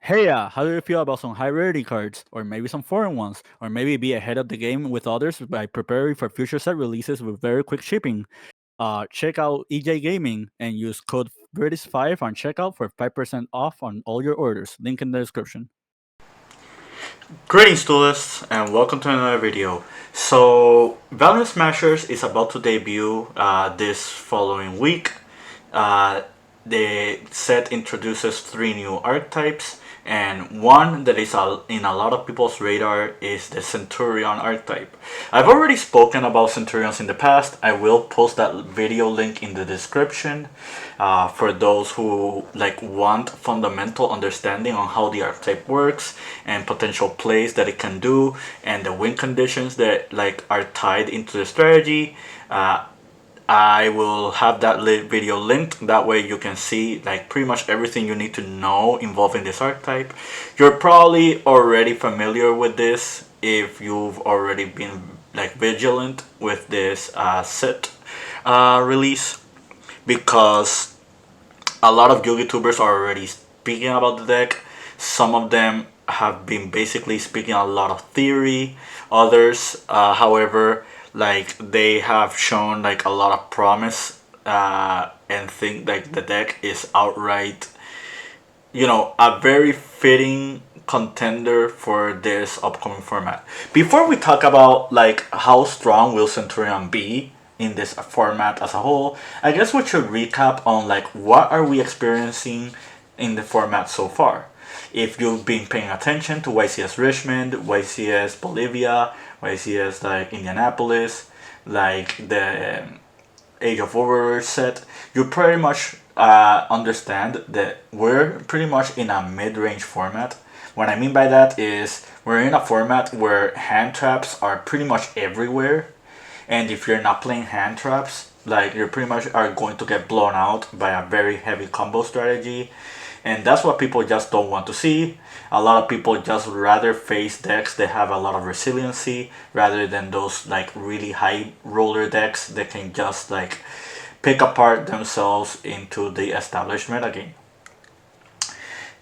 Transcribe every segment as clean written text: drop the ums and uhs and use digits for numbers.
Hey, how do you feel about some high rarity cards, or maybe some foreign ones, or maybe be ahead of the game with others by preparing for future set releases with very quick shipping? Check out EJ Gaming and use code British5 on checkout for 5% off on all your orders. Link in the description. Greetings duelists and welcome to another video. So Valorant Smashers is about to debut this following week. Uh, the set introduces 3 new archetypes, and one that is in a lot of people's radar is the Centurion archetype. I've already spoken about Centurions in the past. I will post that video link in the description for those who want fundamental understanding on how the archetype works and potential plays that it can do and the win conditions that are tied into the strategy. I will have that video linked. That way you can see pretty much everything you need to know involving this archetype. You're probably already familiar with this if you've already been vigilant with this set release, because a lot of YouTubers are already speaking about the deck. Some of them have been basically speaking a lot of theory. Others, however, they have shown a lot of promise and think the deck is outright, a very fitting contender for this upcoming format. Before we talk about how strong will Centurion be in this format as a whole, I guess we should recap on what are we experiencing in the format so far. If you've been paying attention to YCS Richmond, YCS Bolivia, YCS Indianapolis, the Age of Warriors set, you pretty much understand that we're pretty much in a mid-range format. What I mean by that is we're in a format where hand traps are pretty much everywhere, and if you're not playing hand traps, you pretty much are going to get blown out by a very heavy combo strategy. And that's what people just don't want to see. A lot of people just rather face decks that have a lot of resiliency rather than those really high roller decks that can just pick apart themselves into the establishment again.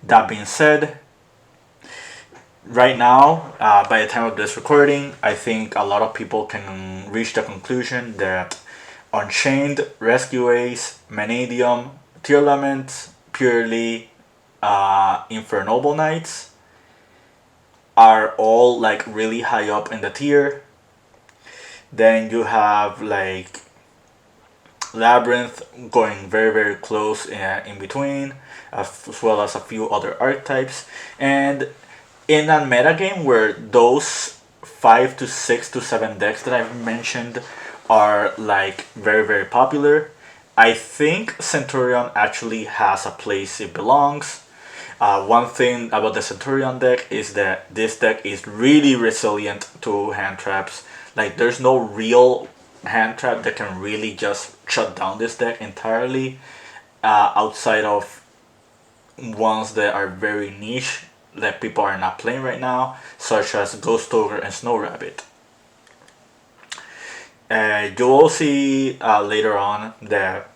That being said, right now, by the time of this recording, I think a lot of people can reach the conclusion that Unchained, Rescue Ace, Manadium, Tearlament, Purely, Infernoble Knights are all really high up in the tier. Then you have Labyrinth going very very close in between, as well as a few other archetypes. And in a meta game where those 5 to 6 to 7 decks that I've mentioned are very very popular, I think Centurion actually has a place it belongs. One thing about the Centurion deck is that this deck is really resilient to hand traps. There's no real hand trap that can really just shut down this deck entirely, outside of ones that are very niche that people are not playing right now, such as Ghost Ogre and Snow Rabbit. You will see later on that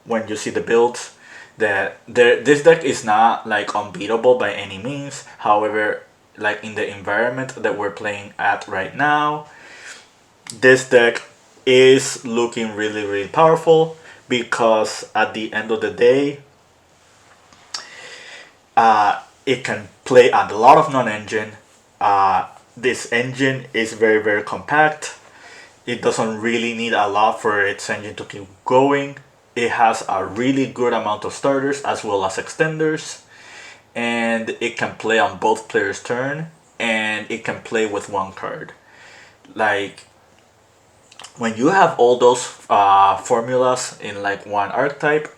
when you see the builds that this deck is not unbeatable by any means. However, in the environment that we're playing at right now, this deck is looking really really powerful, because at the end of the day, it can play a lot of non-engine. This engine is very very compact. It doesn't really need a lot for its engine to keep going. It has a really good amount of starters as well as extenders, and it can play on both players' turn, and it can play with one card. When you have all those formulas in one archetype,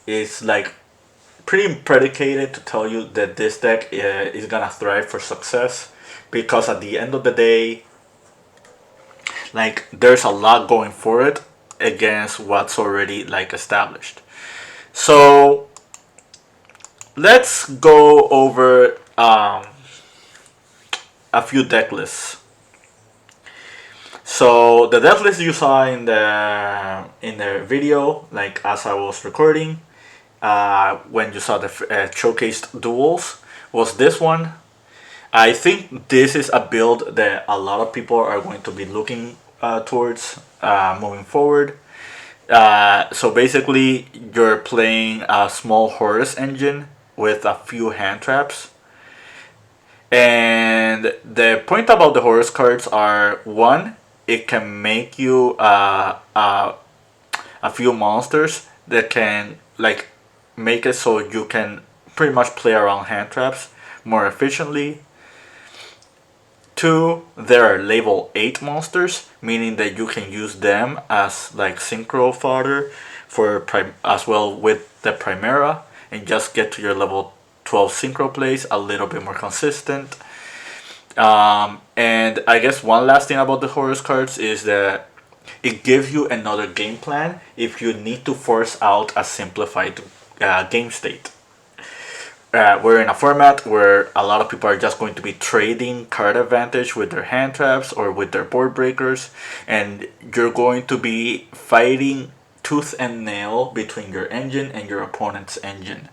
it's pretty predicated to tell you that this deck is gonna thrive for success, because at the end of the day, there's a lot going for it against what's already established. So let's go over a few deck lists. So the deck list you saw in the video, as I was recording, when you saw the showcased duels, was this one. I think this is a build that a lot of people are going to be looking towards moving forward. So basically, you're playing a small Horus engine with a few hand traps. And the point about the Horus cards are one, it can make you a few monsters that can like make it so you can pretty much play around hand traps more efficiently. Two, there are level 8 monsters, meaning that you can use them as like synchro fodder for as well with the Primera, and just get to your level 12 synchro plays a little bit more consistent. And I guess one last thing about the Horus cards is that it gives you another game plan if you need to force out a simplified game state. We're in a format where a lot of people are just going to be trading card advantage with their hand traps or with their board breakers, and you're going to be fighting tooth and nail between your engine and your opponent's engine.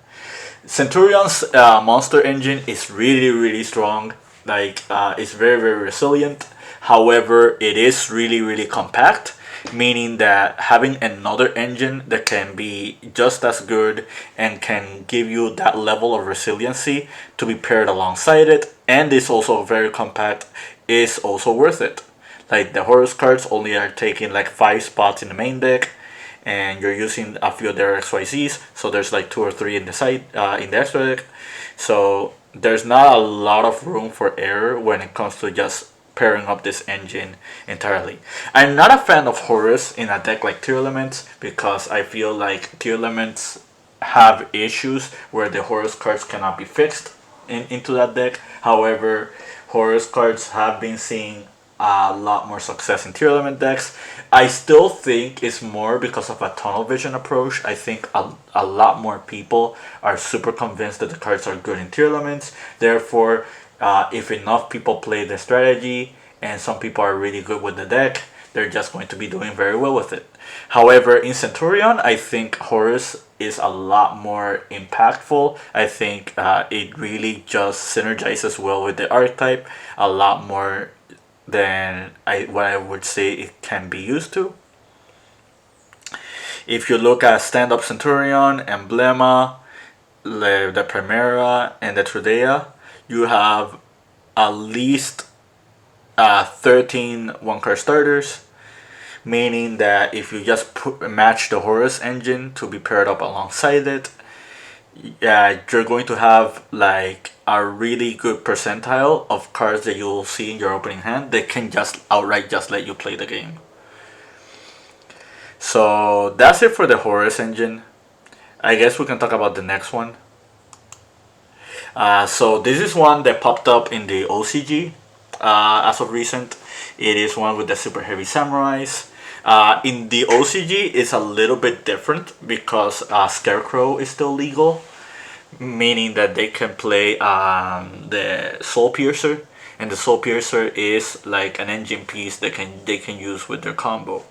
Centurion's monster engine is really, really strong. Like, it's very, very resilient. However, it is really, really compact, meaning that having another engine that can be just as good and can give you that level of resiliency to be paired alongside it, and is also very compact, is also worth it. Like, the Horus cards only are taking like 5 spots in the main deck, and you're using a few of their XYZs, so there's like 2 or 3 in the side in the extra deck. So there's not a lot of room for error when it comes to just pairing up this engine entirely. I'm not a fan of Horus in a deck like Tier Elements because I feel like Tier Elements have issues where the Horus cards cannot be fixed into that deck. However, Horus cards have been seeing a lot more success in Tier Element decks. I still think it's more because of a tunnel vision approach. I think a lot more people are super convinced that the cards are good in Tier Elements. Therefore, if enough people play the strategy and some people are really good with the deck, they're just going to be doing very well with it. However, in Centurion, I think Horus is a lot more impactful. I think it really just synergizes well with the archetype a lot more than what I would say it can be used to. If you look at Stand Up Centurion, Emblema, the Primera, and the Trudea, you have at least 13 one-card starters, meaning that if you just match the Horus engine to be paired up alongside it, you're going to have like a really good percentile of cards that you'll see in your opening hand that can just outright just let you play the game. So that's it for the Horus engine. I guess we can talk about the next one. So this is one that popped up in the OCG as of recent. It is one with the super heavy samurais. In the OCG, it's a little bit different because Scarecrow is still legal, meaning that they can play the Soul Piercer, and the Soul Piercer is like an engine piece that they can use with their combo.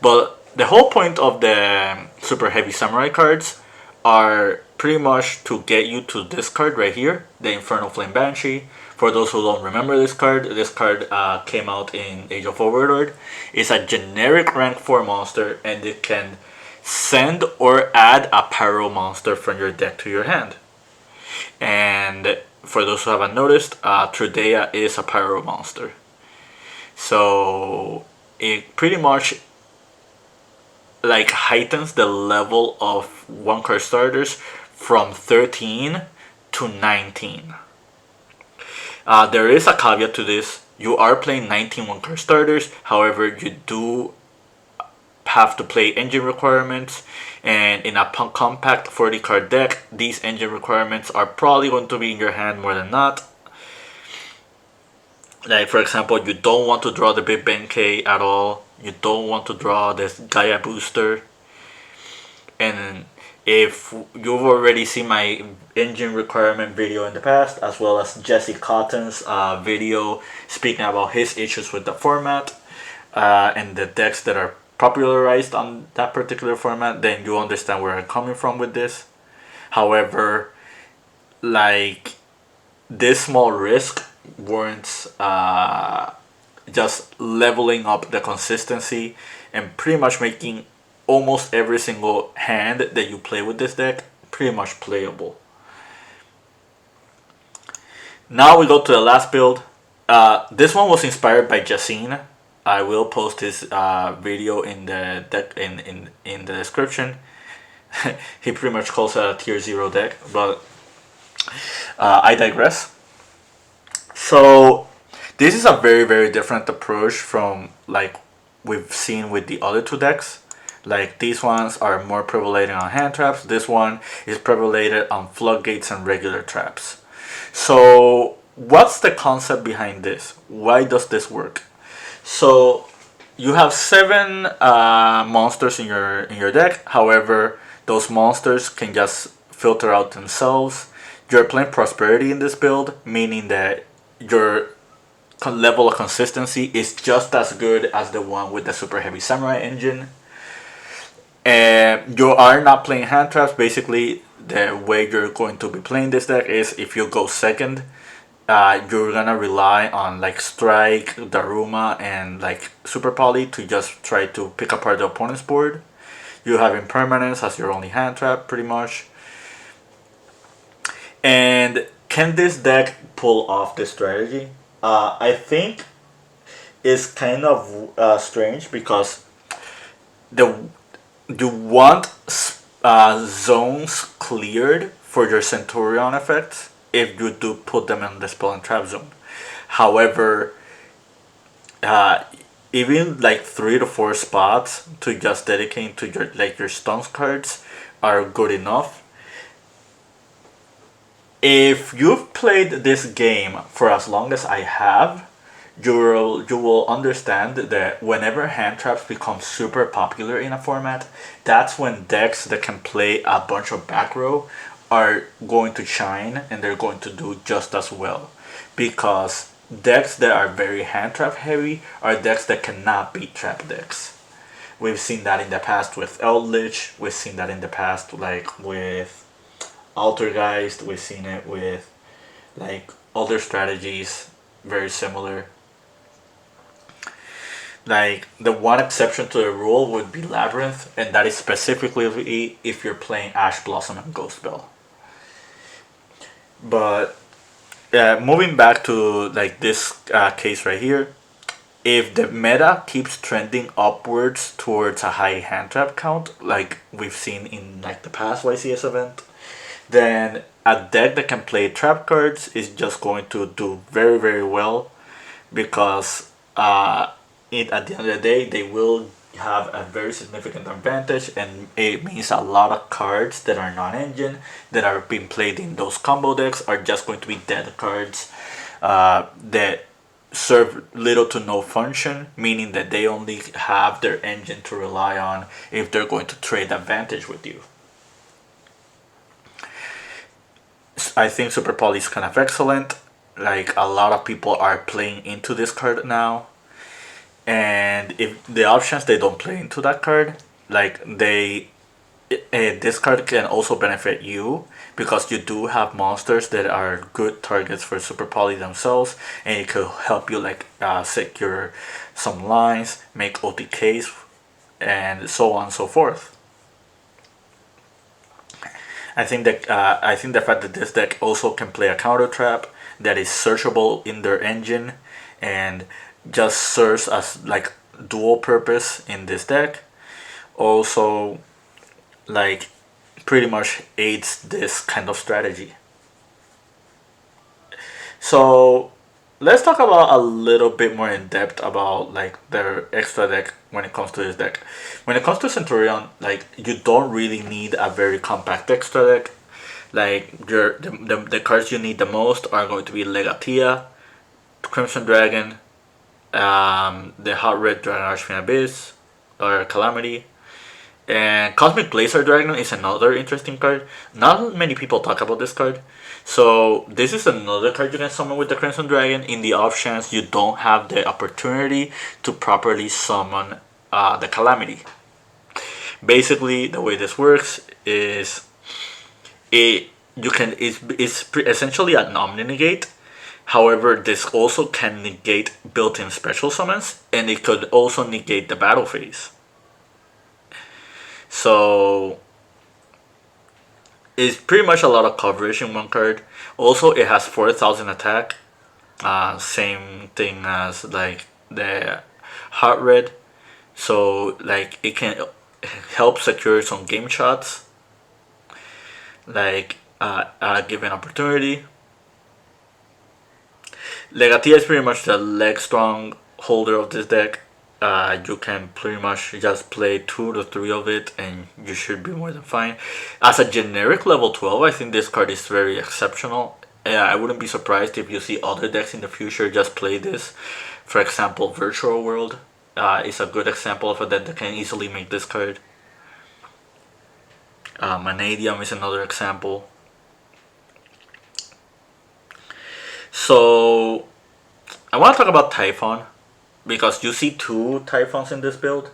But the whole point of the super heavy samurai cards are pretty much to get you to this card right here, the Infernal Flame Banshee. For those who don't remember this card came out in Age of Overlord. It's a generic rank 4 monster, and it can send or add a pyro monster from your deck to your hand. And for those who haven't noticed, Trudea is a pyro monster. So it pretty much like heightens the level of one card starters from 13 to 19. There is a caveat to this. You are playing 19 one card starters, however, you do have to play engine requirements, and in a compact 40 card deck, these engine requirements are probably going to be in your hand more than not. Like, for example, you don't want to draw the Big Benkei at all. You don't want to draw this Gaia booster. And if you've already seen my engine requirement video in the past, as well as Jesse Cotton's video speaking about his issues with the format and the decks that are popularized on that particular format, then you understand where I'm coming from with this. However, like, this small risk warrants just leveling up the consistency and pretty much making almost every single hand that you play with this deck pretty much playable. Now we go to the last build. This one was inspired by Jacine. I will post his video in the deck in the description. He pretty much calls it a tier 0 deck, but I digress. So this is a very, very different approach from like we've seen with the other two decks. Like these ones are more prevalent on hand traps. This one is prevalent on floodgates and regular traps. So what's the concept behind this? Why does this work? So you have 7 monsters in your deck. However, those monsters can just filter out themselves. You're playing prosperity in this build, meaning that your level of consistency is just as good as the one with the super heavy samurai engine. And you are not playing hand traps. Basically, the way you're going to be playing this deck is if you go second, you're gonna rely on like Strike, Daruma, and like Super Poly to just try to pick apart the opponent's board. You have Impermanence as your only hand trap, pretty much. And can this deck pull off this strategy? I think it's kind of strange because the you want zones cleared for your Centurion effects if you do put them in the spell and trap zone. However, even like 3 to 4 spots to just dedicate to your stuns cards are good enough. If you've played this game for as long as I have, you will understand that whenever hand traps become super popular in a format, that's when decks that can play a bunch of back row are going to shine and they're going to do just as well. Because decks that are very hand trap heavy are decks that cannot beat trap decks. We've seen that in the past with Eldritch, we've seen that in the past like with Altergeist, we've seen it with like other strategies very similar. Like the one exception to the rule would be Labyrinth, and that is specifically if you're playing Ash Blossom and Ghost Bell. But moving back to like this case right here, if the meta keeps trending upwards towards a high hand trap count, like we've seen in like the past YCS event, then a deck that can play trap cards is just going to do very, very well because at the end of the day they will have a very significant advantage, and it means a lot of cards that are non-engine that are being played in those combo decks are just going to be dead cards that serve little to no function, meaning that they only have their engine to rely on if they're going to trade advantage with you. I think Super Poly is kind of excellent. Like a lot of people are playing into this card now, and if the options they don't play into that card, like this card can also benefit you because you do have monsters that are good targets for Super Poly themselves, and it could help you like secure some lines, make OTKs, and so on and so forth. I think the fact that this deck also can play a counter trap that is searchable in their engine and just serves as like dual purpose in this deck also like pretty much aids this kind of strategy. So let's talk about a little bit more in depth about like their extra deck when it comes to this deck. When it comes to Centurion, like you don't really need a very compact extra deck. Like the cards you need the most are going to be Legatia, Crimson Dragon, the Hot Red Dragon Archfiend Abyss or Calamity, and Cosmic Blazer Dragon is another interesting card. Not many people talk about this card. So this is another card you can summon with the Crimson Dragon in the off chance you don't have the opportunity to properly summon the Calamity. Basically, the way this works is you can essentially an omni negate. However, this also can negate built-in special summons, and it could also negate the battle phase. So it's pretty much a lot of coverage in one card. Also, it has 4,000 attack. Same thing as like the heart red. So like it can help secure some game shots. Like at a given opportunity. Legatia is pretty much the leg strong holder of this deck. You can pretty much just play 2 to 3 of it and you should be more than fine. As a generic level 12, I think this card is very exceptional. I wouldn't be surprised if you see other decks in the future just play this. For example, Virtual World is a good example of a deck that can easily make this card. Manadium is another example. So I want to talk about Typhon because you see 2 Typhons in this build.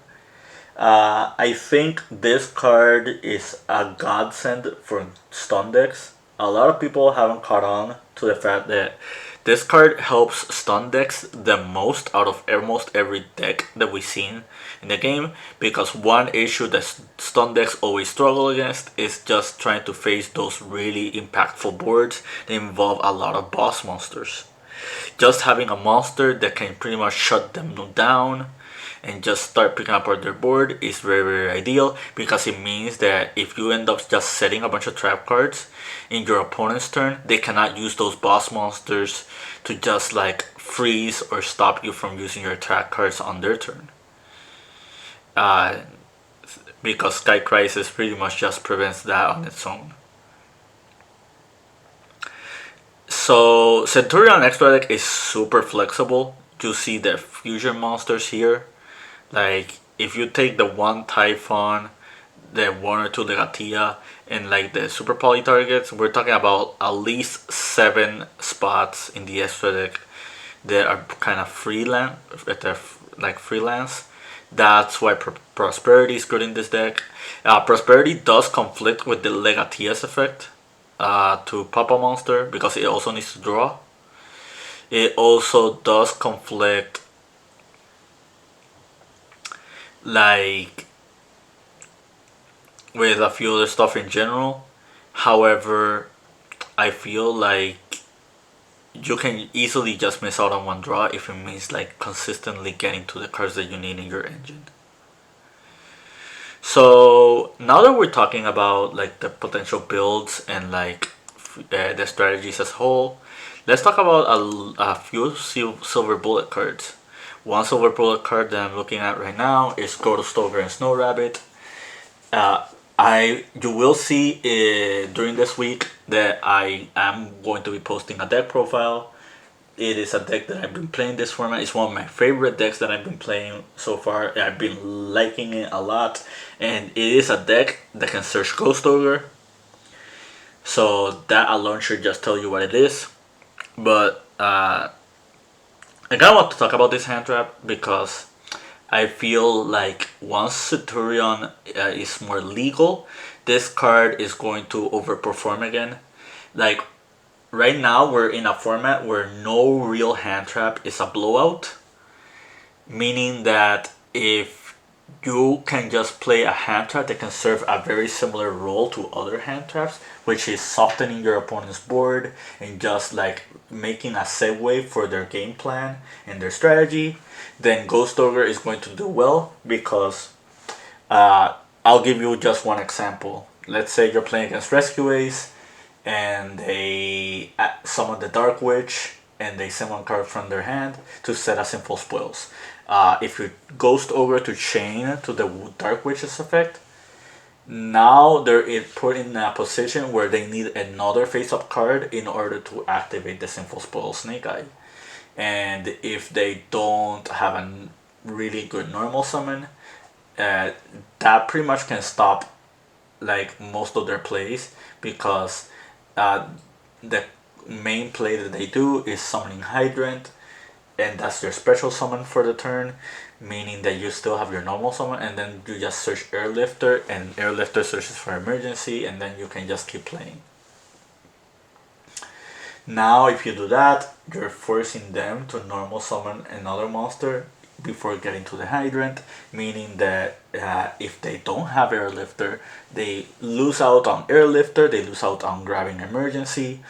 I think this card is a godsend for stun decks. A lot of people haven't caught on to the fact that this card helps stun decks the most out of almost every deck that we've seen in the game, because one issue that stun decks always struggle against is just trying to face those really impactful boards that involve a lot of boss monsters. Just having a monster that can pretty much shut them down and just start picking up on their board is very, very ideal, because it means that if you end up just setting a bunch of trap cards in your opponent's turn, they cannot use those boss monsters to just like freeze or stop you from using your trap cards on their turn. Because Sky Crisis pretty much just prevents that on its own. So Centurion extra deck is super flexible. You see the fusion monsters here. Like if you take the 1 Typhon, the 1 or 2 Legatia, and like the super poly targets, we're talking about at least 7 spots in the extra deck that are kind of freelance, like freelance. That's why Prosperity is good in this deck. Prosperity does conflict with the Legatia's effect to pop a monster because it also needs to draw. It also does conflict like with a few other stuff in general. However, I feel like you can easily just miss out on 1 draw if it means like consistently getting to the cards that you need in your engine. So now that we're talking about like the potential builds and like the strategies as a whole, let's talk about a few silver bullet cards. One silver bullet card that I'm looking at right now is Stover and Snow Rabbit. You will see during this week that I am going to be posting a deck profile. It is a deck that I've been playing this format. It's one of my favorite decks that I've been playing so far. I've been liking it a lot. And it is a deck that can search Ghost Ogre. So that alone should just tell you what it is. But I kind of want to talk about this hand trap because I feel like once Centurion is more legal, this card is going to overperform again. Like right now we're in a format where no real hand trap is a blowout, meaning that if you can just play a hand trap that can serve a very similar role to other hand traps, which is softening your opponent's board and just like making a segue for their game plan and their strategy, then Ghost Ogre is going to do well because I'll give you just one example. Let's say you're playing against Rescue Ace and they summon the Dark Witch and they send 1 card from their hand to set a Sinful Spoils. If you Ghost Ogre to chain to the Dark Witch's effect, now they're put in a position where they need another face-up card in order to activate the Sinful Spoil Snake Eye. And if they don't have a really good normal summon, that pretty much can stop like most of their plays, because the main play that they do is summoning Hydrant, and that's your special summon for the turn, meaning that you still have your normal summon, and then you just search Airlifter, and Airlifter searches for emergency, and then you can just keep playing. Now, if you do that, you're forcing them to normal summon another monster before getting to the hydrant, meaning that if they don't have airlifter, they lose out on airlifter, they lose out on grabbing emergency.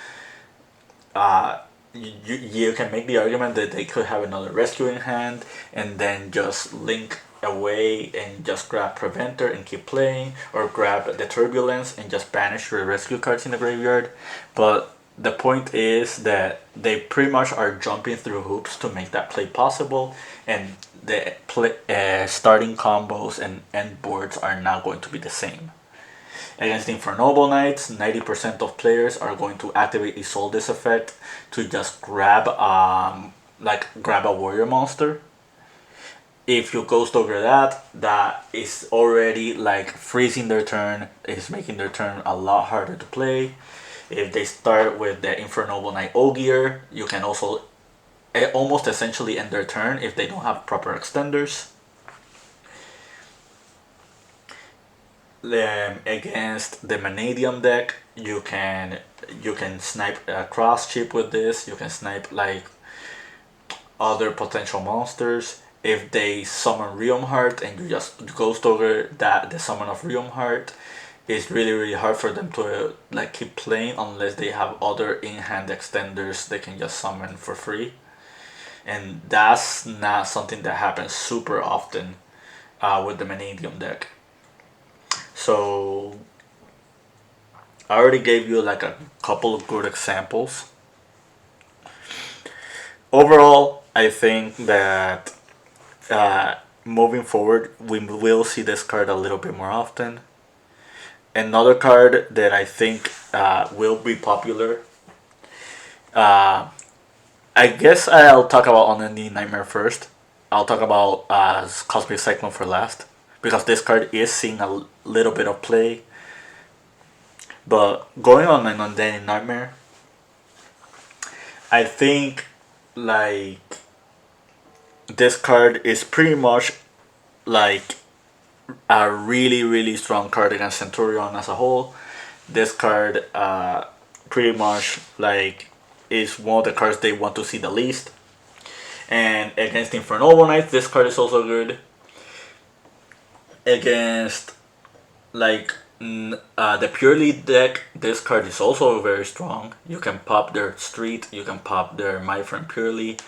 You can make the argument that they could have another rescue in hand and then just link away and just grab preventer and keep playing, or grab the turbulence and just banish your rescue cards in the graveyard. But the point is that they pretty much are jumping through hoops to make that play possible, and the starting combos and end boards are not going to be the same. Against Infernoble Knights, 90% of players are going to activate the Solstice effect to just grab grab a warrior monster. If you ghost over that, that is already like freezing their turn, is making their turn a lot harder to play. If they start with the Infernoble Knight Ogier, you can also almost essentially end their turn if they don't have proper extenders. Against the Vanadium deck, you can snipe a cross chip with this. You can snipe like other potential monsters. If they summon Realmheart and you just ghost over that the summon of Realmheart, it's really hard for them to like keep playing unless they have other in-hand extenders they can just summon for free, and that's not something that happens super often with the Vanadium deck. So I already gave you like a couple of good examples. Overall, I think that moving forward, we will see this card a little bit more often. Another card that I think will be popular. I guess I'll talk about Unending Nightmare first. I'll talk about Cosmic Cyclone for last, because this card is seeing a little bit of play. But going on an Unending Nightmare, I think like this card is pretty much like a really strong card against Centurion as a whole. This card pretty much like is one of the cards they want to see the least. And against Infernoble Knights, this card is also good. Against like the Purely deck, this card is also very strong. You can pop their Street, you can pop their My Friend Purely.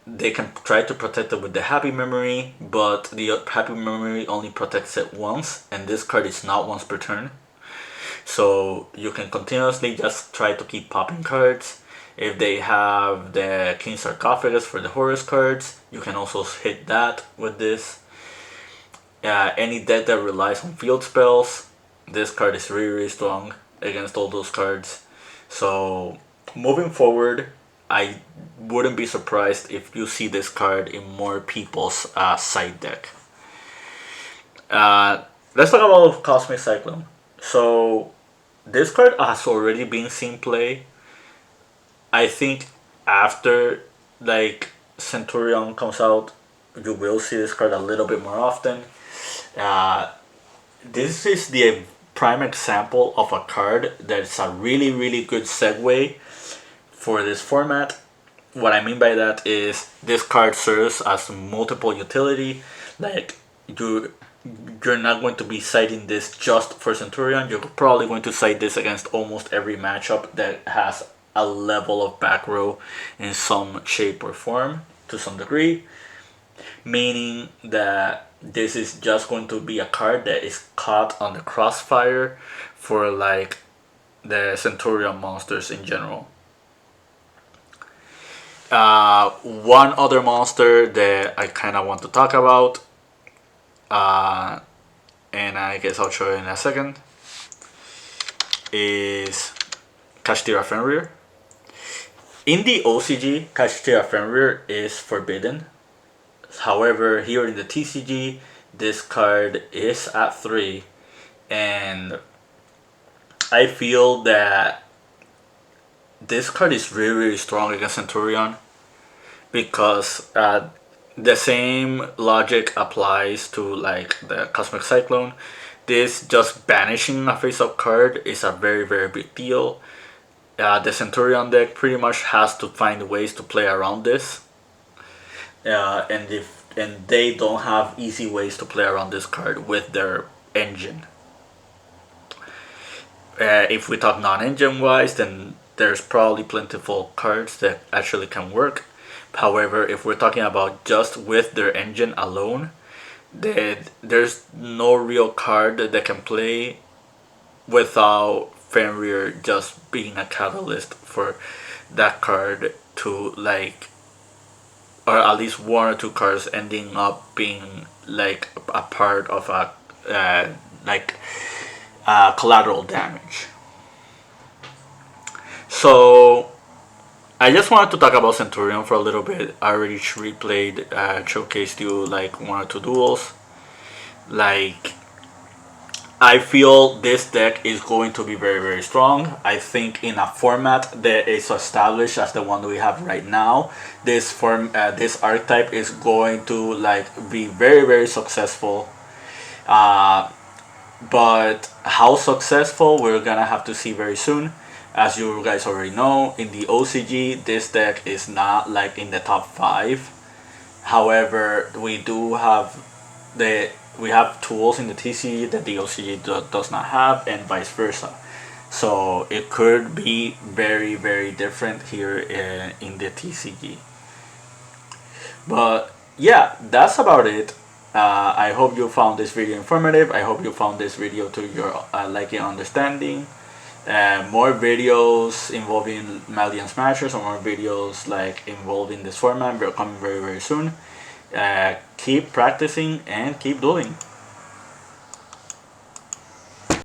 They can try to protect it with the Happy Memory, but the Happy Memory only protects it once, and this card is not once per turn. So you can continuously just try to keep popping cards. If they have the King Sarcophagus for the Horus cards, you can also hit that with this. Any deck that relies on field spells, this card is really strong against all those cards. So moving forward, I wouldn't be surprised if you see this card in more people's side deck. Let's talk about Cosmic Cyclone. So this card has already been seen play. I think after like Centurion comes out, you will see this card a little bit more often. This is the prime example of a card that's a really good segue for this format. What I mean by that is this card serves as multiple utility. Like you're not going to be citing this just for Centurion. You're probably going to cite this against almost every matchup that has a level of back row in some shape or form to some degree. Meaning that this is just going to be a card that is caught on the crossfire for like the Centurion monsters in general. One other monster that I kind of want to talk about, and I guess I'll show you in a second, is Kashtira Fenrir. In the OCG, Kashtira Fenrir is forbidden. However, here in the TCG, this card is at 3, and I feel that this card is really strong against Centurion, because the same logic applies to like the Cosmic Cyclone. This just banishing a face-up card is a very big deal. The Centurion deck pretty much has to find ways to play around this, and they don't have easy ways to play around this card with their engine. If we talk non-engine wise, then there's probably plentiful cards that actually can work. However, if we're talking about just with their engine alone, there's no real card that can play without Fenrir just being a catalyst for that card to like, or at least one or two cards ending up being like a part of a like collateral damage. So I just wanted to talk about Centurion for a little bit. I already replayed, showcased you like one or two duels. Like, I feel this deck is going to be very, very strong. I think in a format that is established as the one we have right now, this archetype is going to like be very, very successful. Uh, but how successful, we're gonna have to see very soon. As you guys already know, in the OCG, this deck is not like in the top 5. However, the we have tools in the TCG that the OCG does not have, and vice versa. So it could be very, very different here in the TCG. But yeah, that's about it. I hope you found this video informative. I hope you found this video to your liking and understanding. More videos involving Malian Smashers, or more videos like involving this format, are coming very, very soon. Keep practicing and keep doing.